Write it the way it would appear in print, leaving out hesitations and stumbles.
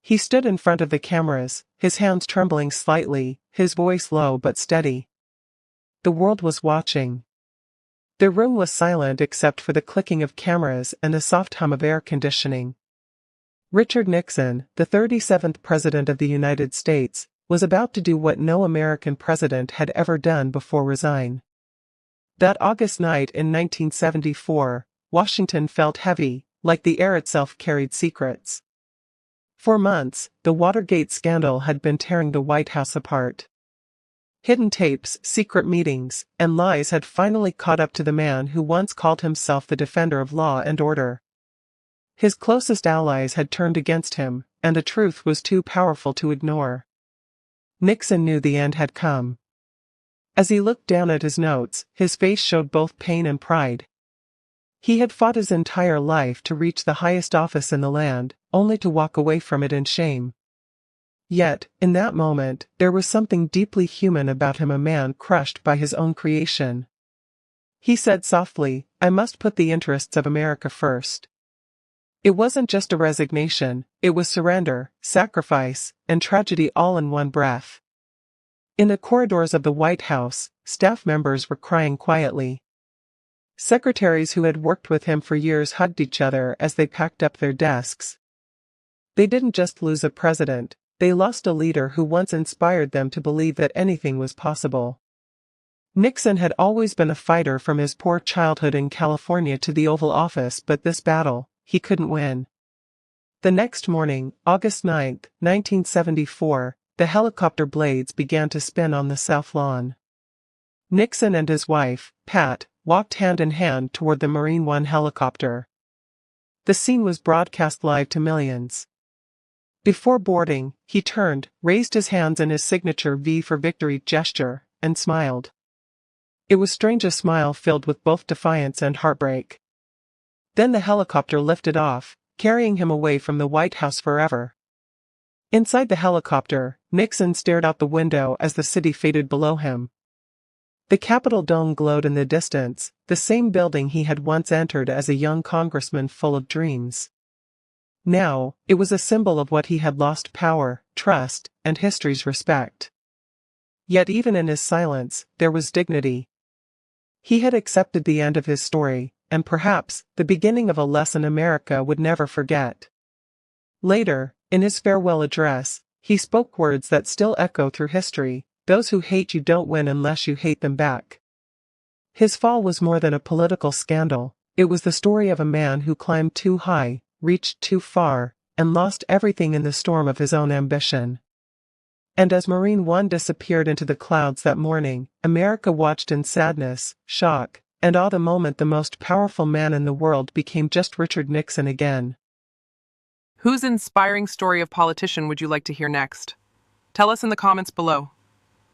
He stood in front of the cameras, his hands trembling slightly, his voice low but steady. The world was watching. The room was silent except for the clicking of cameras and the soft hum of air conditioning. Richard Nixon, the 37th President of the United States, was about to do what no American president had ever done before: resign. That August night in 1974, Washington felt heavy, like the air itself carried secrets. For months, the Watergate scandal had been tearing the White House apart. Hidden tapes, secret meetings, and lies had finally caught up to the man who once called himself the defender of law and order. His closest allies had turned against him, and the truth was too powerful to ignore. Nixon knew the end had come. As he looked down at his notes, his face showed both pain and pride. He had fought his entire life to reach the highest office in the land, only to walk away from it in shame. Yet, in that moment, there was something deeply human about him, a man crushed by his own creation. He said softly, "I must put the interests of America first." It wasn't just a resignation, it was surrender, sacrifice, and tragedy all in one breath. In the corridors of the White House, staff members were crying quietly. Secretaries who had worked with him for years hugged each other as they packed up their desks. They didn't just lose a president, they lost a leader who once inspired them to believe that anything was possible. Nixon had always been a fighter from his poor childhood in California to the Oval Office, but this battle, he couldn't win. The next morning, August 9, 1974, the helicopter blades began to spin on the South Lawn. Nixon and his wife, Pat, walked hand in hand toward the Marine One helicopter. The scene was broadcast live to millions. Before boarding, he turned, raised his hands in his signature V for victory gesture, and smiled. It was strange, a smile filled with both defiance and heartbreak. Then the helicopter lifted off, carrying him away from the White House forever. Inside the helicopter, Nixon stared out the window as the city faded below him. The Capitol dome glowed in the distance, the same building he had once entered as a young congressman full of dreams. Now, it was a symbol of what he had lost: power, trust, and history's respect. Yet even in his silence, there was dignity. He had accepted the end of his story, and perhaps, the beginning of a lesson America would never forget. Later, in his farewell address, he spoke words that still echo through history: "Those who hate you don't win unless you hate them back." His fall was more than a political scandal, it was the story of a man who climbed too high, reached too far, and lost everything in the storm of his own ambition. And as Marine One disappeared into the clouds that morning, America watched in sadness, shock, and awe. The moment the most powerful man in the world became just Richard Nixon again. Whose inspiring story of politician would you like to hear next? Tell us in the comments below.